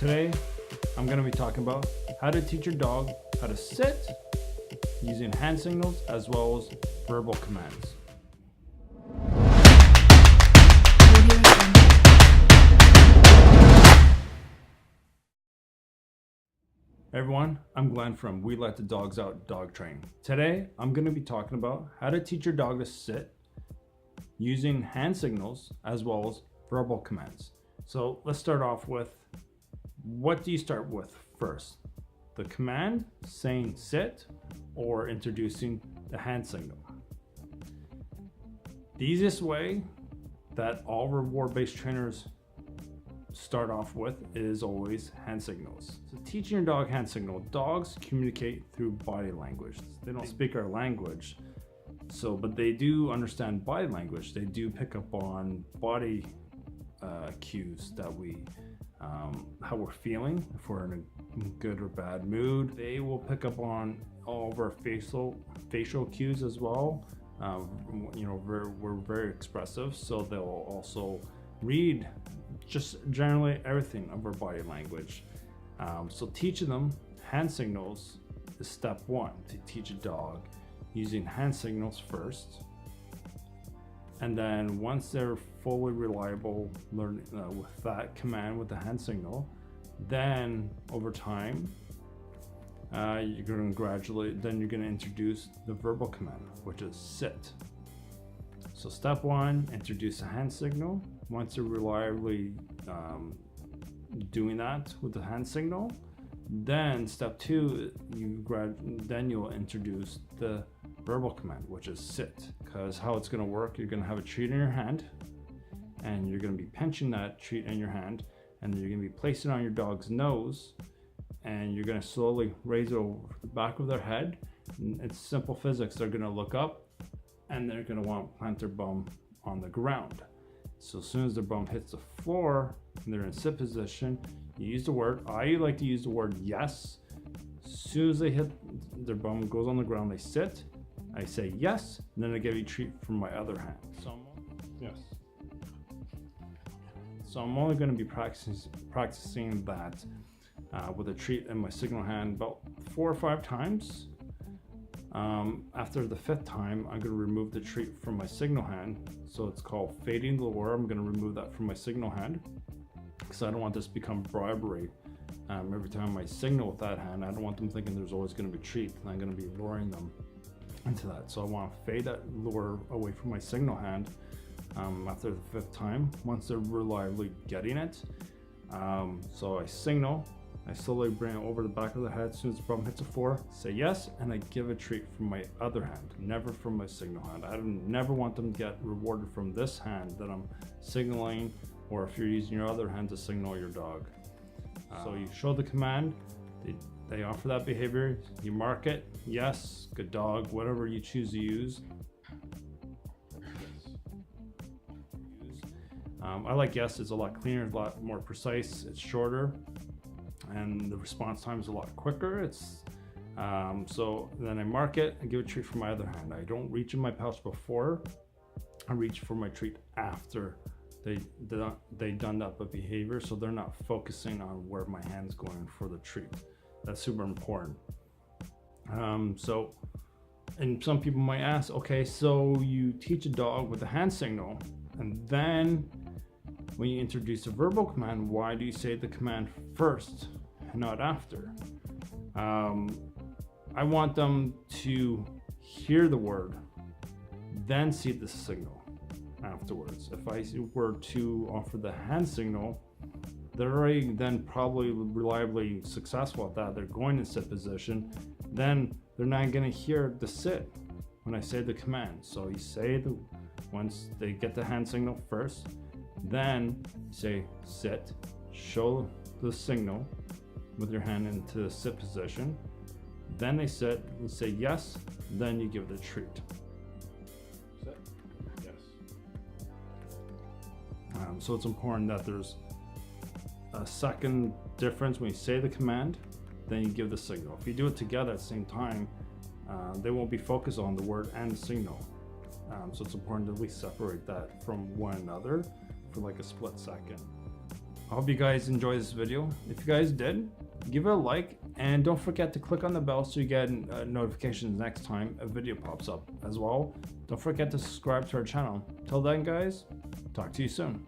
Today, I'm going to be talking about how to teach your dog how to sit using hand signals as well as verbal commands. Hey everyone, I'm Glenn from We Let the Dogs Out Dog Training. Today, I'm going to be talking about how to teach your dog to sit using hand signals as well as verbal commands. So let's start off with, what do you start with first? The command saying sit or introducing the hand signal? The easiest way that all reward-based trainers start off with is always hand signals. So teaching your dog hand signal, dogs communicate through body language. They don't speak our language, but they do understand body language. They do pick up on body cues that how we're feeling, if we're in a good or bad mood. They will pick up on all of our facial cues as well. We're very expressive, so they'll also read just generally everything of our body language. So teaching them hand signals is step one, to teach a dog using hand signals first. And then once they're fully reliable learning with that command, with the hand signal, then over time, you're going to introduce the verbal command, which is sit. So step one, introduce a hand signal. Once you're reliably doing that with the hand signal, then step two, you'll introduce the verbal command, which is sit. Because how it's going to work, you're going to have a treat in your hand, and you're going to be pinching that treat in your hand, and then you're going to be placing it on your dog's nose, and you're going to slowly raise it over the back of their head. And it's simple physics. They're going to look up, and they're going to want to plant their bum on the ground. So as soon as their bum hits the floor and they're in sit position, you use the word, I like to use the word yes. As soon as they hit, their bum goes on the ground, they sit, I say yes, and then I give you a treat from my other hand. So I'm only going to be practicing that with a treat in my signal hand about 4 or 5 times. After the 5th time, I'm going to remove the treat from my signal hand. So it's called fading the lure. I'm going to remove that from my signal hand because I don't want this to become bribery. Every time I signal with that hand, I don't want them thinking there's always going to be a treat, and I'm going to be luring them into that. So I want to fade that lure away from my signal hand after the 5th time, once they're reliably getting it. So I signal. I slowly bring it over the back of the head. As soon as the bum hits a 4, say yes, and I give a treat from my other hand, never from my signal hand. I never want them to get rewarded from this hand that I'm signaling, or if you're using your other hand to signal your dog. So you show the command, they offer that behavior, you mark it, yes, good dog, whatever you choose to use. I like yes, it's a lot cleaner, a lot more precise, it's shorter, and the response time is a lot quicker. So then I mark it and give a treat from my other hand. I don't reach in my pouch before, I reach for my treat after they done that behavior, so they're not focusing on where my hand's going for the treat. That's super important. And some people might ask, okay, so you teach a dog with a hand signal, and then when you introduce a verbal command, why do you say the command first and not after? I want them to hear the word, then see the signal afterwards. If I were to offer the hand signal, they're already then probably reliably successful at that. They're going in sit position, then they're not going to hear the sit when I say the command. So you say once they get the hand signal first, then say sit, show the signal with your hand into the sit position, then they sit and say yes, then you give the treat. Sit, yes. So it's important that there's a second difference when you say the command, then you give the signal. If you do it together at the same time, they won't be focused on the word and the signal. So it's important to at least separate that from one another for like a split second. I hope you guys enjoyed this video. If you guys did, give it a like, and don't forget to click on the bell so you get notifications next time a video pops up as well. Don't forget to subscribe to our channel. Till then guys, talk to you soon.